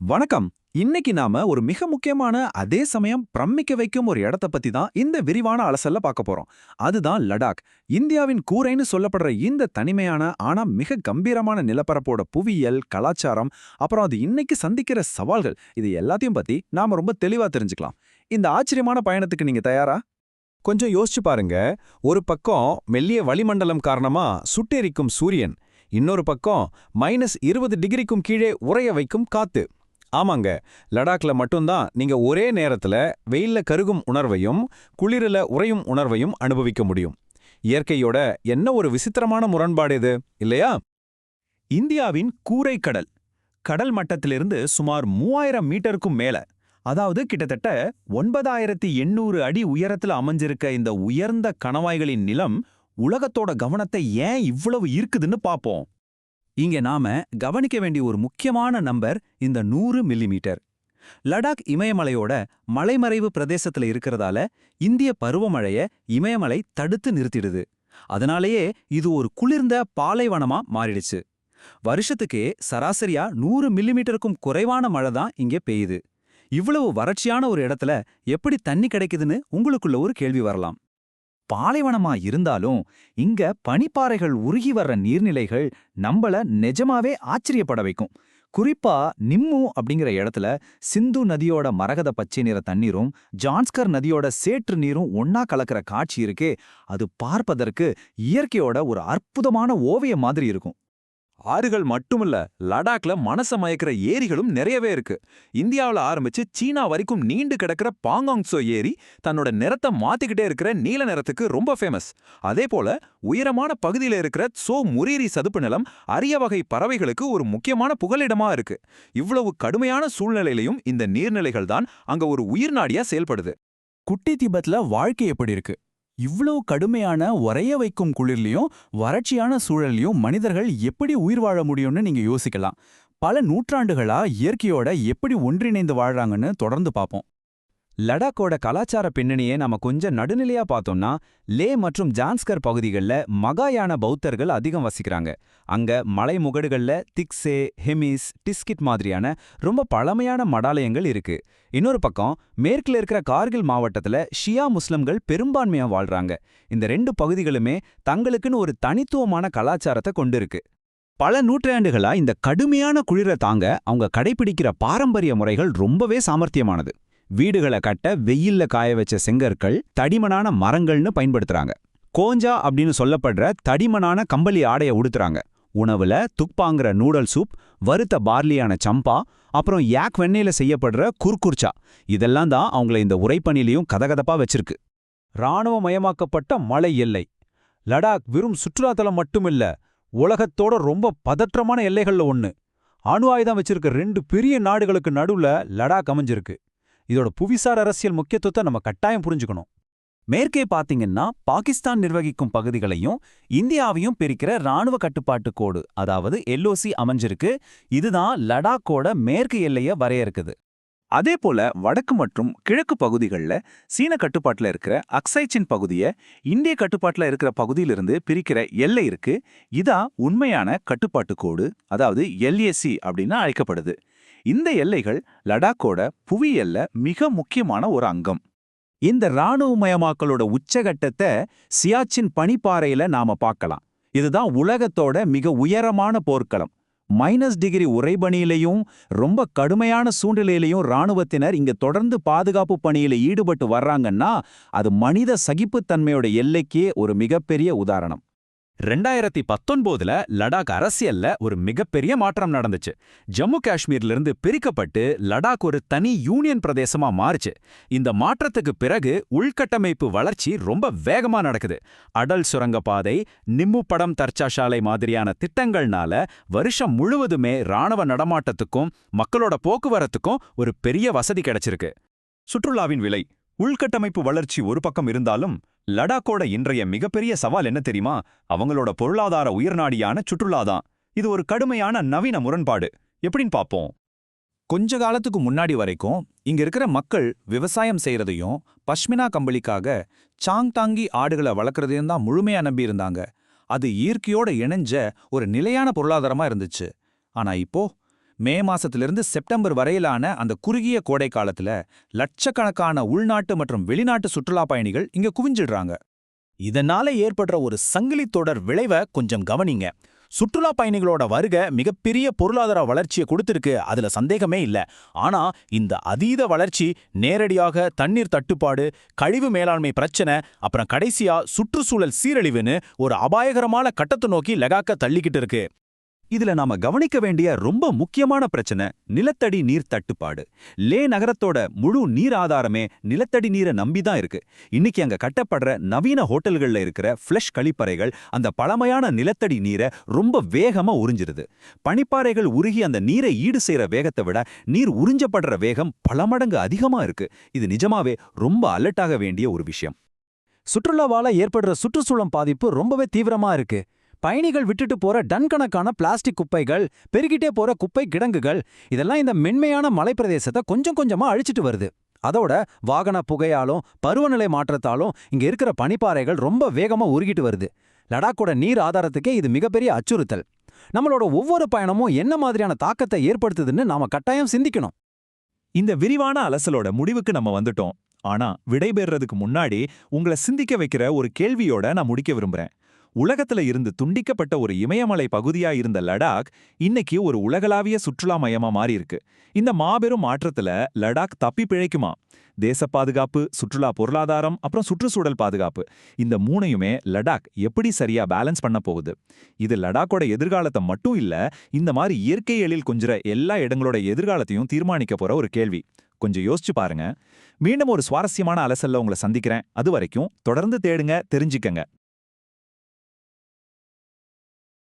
வணக்கம். இன்னைக்கு நாம ஒரு மிக முக்கியமான அதே சமயம் பிரமிக்க வைக்கும் ஒரு இடத்த பத்தி தான் இந்த விரிவான அலசல்ல பார்க்க போறோம். அதுதான் லடாக். இந்தியாவின் கூரைன்னு சொல்லப்படுற இந்த தனிமையான ஆனா மிக கம்பீரமான நிலப்பரப்போட புவியியல், கலாச்சாரம், அப்புறம் அது இன்னைக்கு சந்திக்கிற சவால்கள் இது எல்லாத்தையும் பத்தி நாம ரொம்ப தெளிவா தெரிஞ்சுக்கலாம். இந்த ஆச்சரியமான பயணத்துக்கு நீங்க தயாரா? கொஞ்சம் யோசிச்சு பாருங்க. ஒரு பக்கம் மெல்லிய வளிமண்டலம் காரணமா சுட்டெரிக்கும் சூரியன், இன்னொரு பக்கம் -20 டிகிரிக்கும் கீழே உறைய வைக்கும் காத்து. ஆமாங்க, லடாக்ல மட்டும்தான் நீங்க ஒரே நேரத்துல வெயில்ல கருகும் உணர்வையும் குளிரில உறையும் உணர்வையும் அனுபவிக்க முடியும். இயற்கையோட என்ன ஒரு விசித்திரமான முரண்பாடு இது, இல்லையா? இந்தியாவின் கூரைக்கடல் கடல் மட்டத்திலிருந்து சுமார் 3000 மீட்டருக்கும் மேல, அதாவது கிட்டத்தட்ட 9800 அடி உயரத்துல அமைஞ்சிருக்க இந்த உயர்ந்த கணவாய்களின் நிலம் உலகத்தோட கவனத்தை ஏன் இவ்வளவு ஈர்க்குதுன்னு பாப்போம். இங்க நாம கவனிக்க வேண்டிய ஒரு முக்கியமான நம்பர் இந்த 100 மில்லிமீட்டர். லடாக் இமயமலையோட மலைமறைவு பிரதேசத்துல இருக்கிறதால இந்திய பருவமழைய இமயமலை தடுத்து நிறுத்திடுது. அதனாலேயே இது ஒரு குளிர்ந்த பாலைவனமா மாறிடுச்சு. வருஷத்துக்கே சராசரியா 100 மில்லிமீட்டருக்கும் குறைவான மழை தான் இங்கே பெய்யுது. இவ்வளவு வறட்சியான ஒரு இடத்துல எப்படி தண்ணி கிடைக்குதுன்னு உங்களுக்குள்ள ஒரு கேள்வி வரலாம். பாலைவனமா இருந்தாலும் இங்க பனிப்பாறைகள் உருகி வர்ற நீர்நிலைகள் நம்மள நிஜமாவே ஆச்சரியப்பட வைக்கும். குறிப்பா நிம்மு அப்படிங்கிற இடத்துல சிந்து நதியோட மரகத பச்சை நிற தண்ணீரும் ஜான்ஸ்கர் நதியோட சேற்று நீரும் ஒன்னா கலக்கிற காட்சி இருக்கே, அது பார்ப்பதற்கு இயற்கையோட ஒரு அற்புதமான ஓவியம் மாதிரி இருக்கும். ஆறுகள் மட்டுமில்ல, லடாக்ல மனச மயக்கிற ஏரிகளும் நிறையவே இருக்கு. இந்தியாவில் ஆரம்பிச்சு சீனா வரைக்கும் நீண்டு கிடக்கிற பாங்காங்சோ ஏரி தன்னோட நிறத்தை மாத்திக்கிட்டே இருக்கிற நீல நிறத்துக்கு ரொம்ப ஃபேமஸ். அதே போல உயரமான பகுதியில் இருக்கிற சோ முரீரி சதுப்பு நிலம் அரிய வகை பறவைகளுக்கு ஒரு முக்கியமான புகலிடமா இருக்கு. இவ்வளவு கடுமையான சூழ்நிலையிலையும் இந்த நீர்நிலைகள் தான் அங்க ஒரு உயிர்நாடியா செயல்படுது. குட்டி திபெத்ல வாழ்க்கை எப்படி இருக்கு? இவ்ளோ கடுமையான உறைய வைக்கும் குளிர்லயும் வறட்சியான சூழல்லையும் மனிதர்கள் எப்படி உயிர் வாழ முடியும்னு நீங்க யோசிக்கலாம். பல நூற்றாண்டுகளா இயற்கையோட எப்படி ஒன்றிணைந்து வாழ்றாங்கன்னு தொடர்ந்து பார்ப்போம். லடாக்கோட கலாச்சார பின்னணியை நாம கொஞ்சம் நடுநிலையா பார்த்தோம்னா, லே மற்றும் ஜான்ஸ்கர் பகுதிகளில் மகாயான பௌத்தர்கள் அதிகம் வசிக்கிறாங்க. அங்க மலைமுகடுகள்ல திக்ஸே, ஹெமிஸ், டிஸ்கிட் மாதிரியான ரொம்ப பழமையான மடாலயங்கள் இருக்கு. இன்னொரு பக்கம் மேற்குல இருக்கிற கார்கில் மாவட்டத்துல ஷியா முஸ்லிம்கள் பெரும்பான்மையா வாழ்றாங்க. இந்த ரெண்டு பகுதிகளுமே தங்களுக்குன்னு ஒரு தனித்துவமான கலாச்சாரத்தை கொண்டிருக்கு. பல நூற்றாண்டுகளா இந்த கடுமையான குளிரை தாங்க அவங்க கடைபிடிக்கிற பாரம்பரிய முறைகள் ரொம்பவே சாமர்த்தியமானது. வீடுகளை கட்ட வெயில்ல காய வச்ச செங்கற்கள், தடிமனான மரங்கள்னு பயன்படுத்துறாங்க. கோஞ்சா அப்படின்னு சொல்லப்படுற தடிமனான கம்பளி ஆடைய உடுத்துறாங்க. உணவுல துக்பாங்கிற நூடல் சூப், வறுத்த பார்லியான சம்பா, அப்புறம் யாக் வெண்ணெயில செய்யப்படுற குர்குர்ச்சா, இதெல்லாம் தான் அவங்கள இந்த உறைபனிலையும் கதகதப்பா வச்சிருக்கு. இராணுவமயமாக்கப்பட்ட மலை எல்லை லடாக் வெறும் சுற்றுலாத்தலம் மட்டுமில்ல, உலகத்தோட ரொம்ப பதற்றமான எல்லைகள்ல ஒண்ணு. அணு ஆயுதம் வச்சிருக்க 2 பெரிய நாடுகளுக்கு நடுவுல லடாக் அமைஞ்சிருக்கு. இதோட புவிசார் அரசியல் முக்கியத்துவத்தை நம்ம கட்டாயம் புரிஞ்சுக்கணும். மேற்கே பாத்தீங்கன்னா பாகிஸ்தான் நிர்வகிக்கும் பகுதிகளையும் இந்தியாவையும் பிரிக்கிற ராணுவ கட்டுப்பாட்டு கோடு, அதாவது எல்ஓசி அமைஞ்சிருக்கு. இதுதான் லடாக்கோட மேற்கு எல்லைய வரையறுக்குது. அதே போல வடக்கு மற்றும் கிழக்கு பகுதிகளில் சீன கட்டுப்பாட்டில் இருக்கிற அக்சைச்சின் பகுதியை இந்திய கட்டுப்பாட்டில் இருக்கிற பகுதியிலிருந்து பிரிக்கிற எல்லை இருக்கு. இதான் உண்மையான கட்டுப்பாட்டு கோடு, அதாவது எல்ஏசி அப்படின்னு அழைக்கப்படுது. இந்த எல்லைகள் லடாக்கோட புவியியல்ல மிக முக்கியமான ஒரு அங்கம். இந்த இராணுவமயமாக்கலோட உச்சகட்டத்தை சியாச்சின் பனிப்பாறையில நாம பார்க்கலாம். இதுதான் உலகத்தோட மிக உயரமான போர்க்களம். -டிகிரி உறைபனியிலையும் ரொம்ப கடுமையான சூழ்நிலையிலையும் இராணுவத்தினர் இங்க தொடர்ந்து பாதுகாப்பு பணியில ஈடுபட்டு வர்றாங்கன்னா அது மனித சகிப்புத்தன்மையோட எல்லைக்கே ஒரு மிகப்பெரிய உதாரணம். 2019ல லடாக் அரசியல்ல ஒரு மிகப்பெரிய மாற்றம் நடந்துச்சு. ஜம்மு காஷ்மீர்லிருந்து பிரிக்கப்பட்டு லடாக் ஒரு தனி யூனியன் பிரதேசமா மாறுச்சு. இந்த மாற்றத்துக்கு பிறகு உள்கட்டமைப்பு வளர்ச்சி ரொம்ப வேகமா நடக்குது. அடல் சுரங்கப்பாதை, நிம்மு படம் தர்ச்சாசாலை மாதிரியான திட்டங்கள்னால வருஷம் முழுவதுமே ராணுவ நடமாட்டத்துக்கும் மக்களோட போக்குவரத்துக்கும் ஒரு பெரிய வசதி கிடைச்சிருக்கு. சுற்றுலாவின் விலை, உள்கட்டமைப்பு வளர்ச்சி ஒரு பக்கம் இருந்தாலும் லடாக்கோட இன்றைய மிகப்பெரிய சவால் என்ன தெரியுமா? அவங்களோட பொருளாதார உயர்நாடியான சுற்றுலாதான். இது ஒரு கடுமையான நவீன முரண்பாடு. எப்படின்னு பாப்போம். கொஞ்ச காலத்துக்கு முன்னாடி வரைக்கும் இங்க இருக்கிற மக்கள் விவசாயம் செய்யறதையும் பஷ்மினா கம்பளிக்காக சாங்தாங்கி ஆடுகளை வளர்க்கறதையும் தான் முழுமையா நம்பி இருந்தாங்க. அது இயற்கையோட இணைஞ்ச ஒரு நிலையான பொருளாதாரமா இருந்துச்சு. ஆனா இப்போ மே மாசத்திலிருந்து செப்டம்பர் வரையிலான அந்த குறுகிய கோடை காலத்துல லட்சக்கணக்கான உள்நாட்டு மற்றும் வெளிநாட்டு சுற்றுலா பயணிகள் இங்க குவிஞ்சிடுறாங்க. இதனால ஏற்படுற ஒரு சங்கிலி தொடர் விளைவை கொஞ்சம் கவனிங்க. சுற்றுலா பயணிகளோட வருகை மிகப்பெரிய பொருளாதார வளர்ச்சியை கொடுத்திருக்கு, அதுல சந்தேகமே இல்ல. ஆனா இந்த அதீத வளர்ச்சி நேரடியாக தண்ணீர் தட்டுப்பாடு, கழிவு மேலாண்மை பிரச்சனை, அப்புறம் கடைசியா சுற்றுச்சூழல் சீரழிவுன்னு ஒரு அபாயகரமான கட்டத்தை நோக்கி லடாக்க தள்ளிக்கிட்டு இருக்கு. இதுல நாம கவனிக்க வேண்டிய ரொம்ப முக்கியமான பிரச்சனை நிலத்தடி நீர் தட்டுப்பாடு. லே நகரத்தோட முழு நீர் ஆதாரமே நிலத்தடி நீரை நம்பிதான் இருக்கு. இன்னைக்கு அங்க கட்டப்படுற நவீன ஹோட்டல்கள்ல இருக்கிற ஃப்ளஷ் கழிப்பறைகள் அந்த பழமையான நிலத்தடி நீரை ரொம்ப வேகமா உறிஞ்சிருது. பனிப்பாறைகள் உருகி அந்த நீரை ஈடு செய்யற வேகத்தை விட நீர் உறிஞ்சப்படுற வேகம் பல மடங்கு அதிகமா இருக்கு. இது நிஜமாவே ரொம்ப அலர்ட்டாக வேண்டிய ஒரு விஷயம். சுற்றுலாவால ஏற்படுற சுற்றுச்சூழல் பாதிப்பு ரொம்பவே தீவிரமா இருக்கு. பயணிகள் விட்டுட்டு போற டன் கணக்கான பிளாஸ்டிக் குப்பைகள், பெருகிட்டே போற குப்பை கிடங்குகள், இதெல்லாம் இந்த மென்மையான மலைப்பிரதேசத்தை கொஞ்சம் கொஞ்சமா அழிச்சிட்டு வருது. அதோட வாகன புகையாலும் பருவநிலை மாற்றத்தாலும் இங்க இருக்கிற பனிப்பாறைகள் ரொம்ப வேகமா உருகிட்டு வருது. லடாக்கோட நீர் ஆதாரத்துக்கே இது மிகப்பெரிய அச்சுறுத்தல். நம்மளோட ஒவ்வொரு பயணமும் என்ன மாதிரியான தாக்கத்தை ஏற்படுத்துதுன்னு நாம கட்டாயம் சிந்திக்கணும். இந்த விரிவான அலசலோட முடிவுக்கு நம்ம வந்துட்டோம். ஆனா விடைபெறதுக்கு முன்னாடி உங்களை சிந்திக்க வைக்கிற ஒரு கேள்வியோட நான் முடிக்க விரும்புறேன். உலகத்துல இருந்து துண்டிக்கப்பட்ட ஒரு இமயமலை பகுதியா இருந்த லடாக் இன்னைக்கு ஒரு உலகளாவிய சுற்றுலா மையமா மாறி இருக்கு. இந்த மாபெரும் மாற்றத்துல லடாக் தப்பி பிழைக்குமா? தேச பாதுகாப்பு, சுற்றுலா பொருளாதாரம், அப்புறம் சுற்றுச்சூழல் பாதுகாப்பு, இந்த மூணையுமே லடாக் எப்படி சரியா பேலன்ஸ் பண்ண போகுது? இது லடாக்கோட எதிர்காலத்தை மட்டும் இல்ல, இந்த மாதிரி இயற்கை எழில் கொஞ்சிற எல்லா இடங்களோட எதிர்காலத்தையும் தீர்மானிக்க போற ஒரு கேள்வி. கொஞ்சம் யோசிச்சு பாருங்க. மீண்டும் ஒரு சுவாரஸ்யமான அலசல்ல உங்களை சந்திக்கிறேன். அது வரைக்கும் தொடர்ந்து தேடுங்க, தெரிஞ்சுக்கங்க.